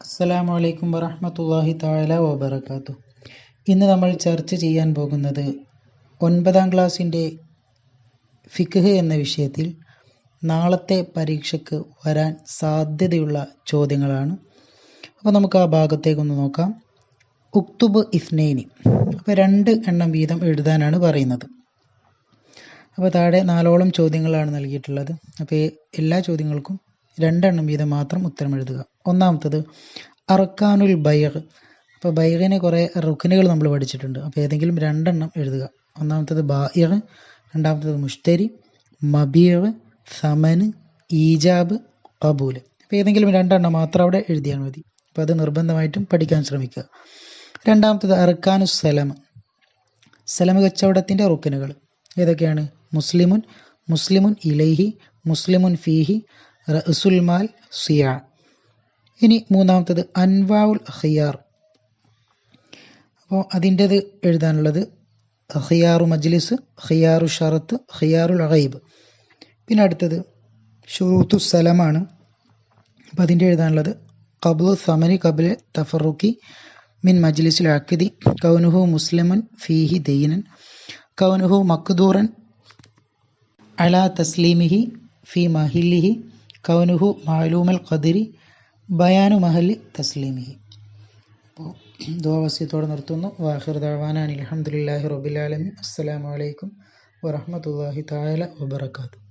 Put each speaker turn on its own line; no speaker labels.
അസ്സലാമു അലൈക്കും വറഹ്മത്തുള്ളാഹി തആല വബറകാതുഹു. ഇന്ന് നമ്മൾ ചർച്ച ചെയ്യാൻ പോകുന്നത് 9ാം ക്ലാസ്സിൻ്റെ ഫിഖ് എന്ന വിഷയത്തിൽ നാളത്തെ പരീക്ഷയ്ക്ക് വരാൻ സാധ്യതയുള്ള ചോദ്യങ്ങളാണ്. അപ്പോൾ നമുക്ക് ആ ഭാഗത്തേക്കൊന്ന് നോക്കാം. ഉക്തുബ് ഇസ്നൈനി, അപ്പോൾ 2 എണ്ണം വീതം എഴുതാനാണ് പറയുന്നത്. അപ്പോൾ താഴെ 4ഓളം ചോദ്യങ്ങളാണ് നൽകിയിട്ടുള്ളത്. അപ്പോൾ എല്ലാ ചോദ്യങ്ങൾക്കും 2 എണ്ണം വീതം മാത്രം ഉത്തരം എഴുതുക. ഒന്നാമത്തത് അർക്കാനുൽ ബൈഅ്. അപ്പോൾ ബൈഅിന് കുറേ റുക്നുകൾ നമ്മൾ പഠിച്ചിട്ടുണ്ട്. അപ്പോൾ ഏതെങ്കിലും 2 എണ്ണം എഴുതുക. ഒന്നാമത്തത് ബാഇഅ്, രണ്ടാമത്തത് മുഷ്തരി, മബീഅ്, സമന്, ഈജാബ്, ഖബൂൽ. അപ്പോൾ ഏതെങ്കിലും 2 എണ്ണം മാത്രം അവിടെ എഴുതിയാൽ മതി. അപ്പോൾ അത് നിർബന്ധമായിട്ടും പഠിക്കാൻ ശ്രമിക്കുക. രണ്ടാമത്തത് അർക്കാനു സലമ് കച്ചവടത്തിൻ്റെ റുക്നുകൾ ഏതൊക്കെയാണ്? മുസ്ലിമുൻ ഇലൈഹി, മുസ്ലിമുൻ ഫീഹി, റഅസുൽ മാൽ, സിയാ. ഇനി മൂന്നാമത്തത് അൻവാഉൽ ഖിയാർ. അപ്പോൾ അതിൻ്റെത് എഴുതാനുള്ളത് ഖിയാറു മജ്ലിസ്, ഖിയാറു ഷറത്ത്, ഖിയാറുൽ ഗൈബ്. പിന്നെ അടുത്തത് ഷുറൂത്തു സലമാണ്. അപ്പോൾ അതിൻ്റെ എഴുതാനുള്ളത് ഖബ്ലു സമനി ഖബ്ല തഫറുക്കി മിൻ മജ്ലിസിൽ അഖ്ദി, കൗനുഹു മുസ്ലിമുൻ ഫീഹി ദൈനൻ, കൗനുഹു മഖ്ദൂറൻ അലാ തസ്ലീമിഹി ഫി മഹില്ലിഹി, കൗനുഹു മാലൂമൽ ഖദരി, ബയാനു മഹല്ലി തസ്ലീമിഹി. അപ്പോൾ ദുആ വസിയത്തോടെ നിർത്തുന്നു. വാഖിറു ദഅവാനാ അൽഹംദുലില്ലാഹി റബ്ബിൽ ആലമീൻ. അസ്സലാമു അലൈക്കും വറഹ്മത്തുള്ളാഹി തആല വബറകാതുഹു.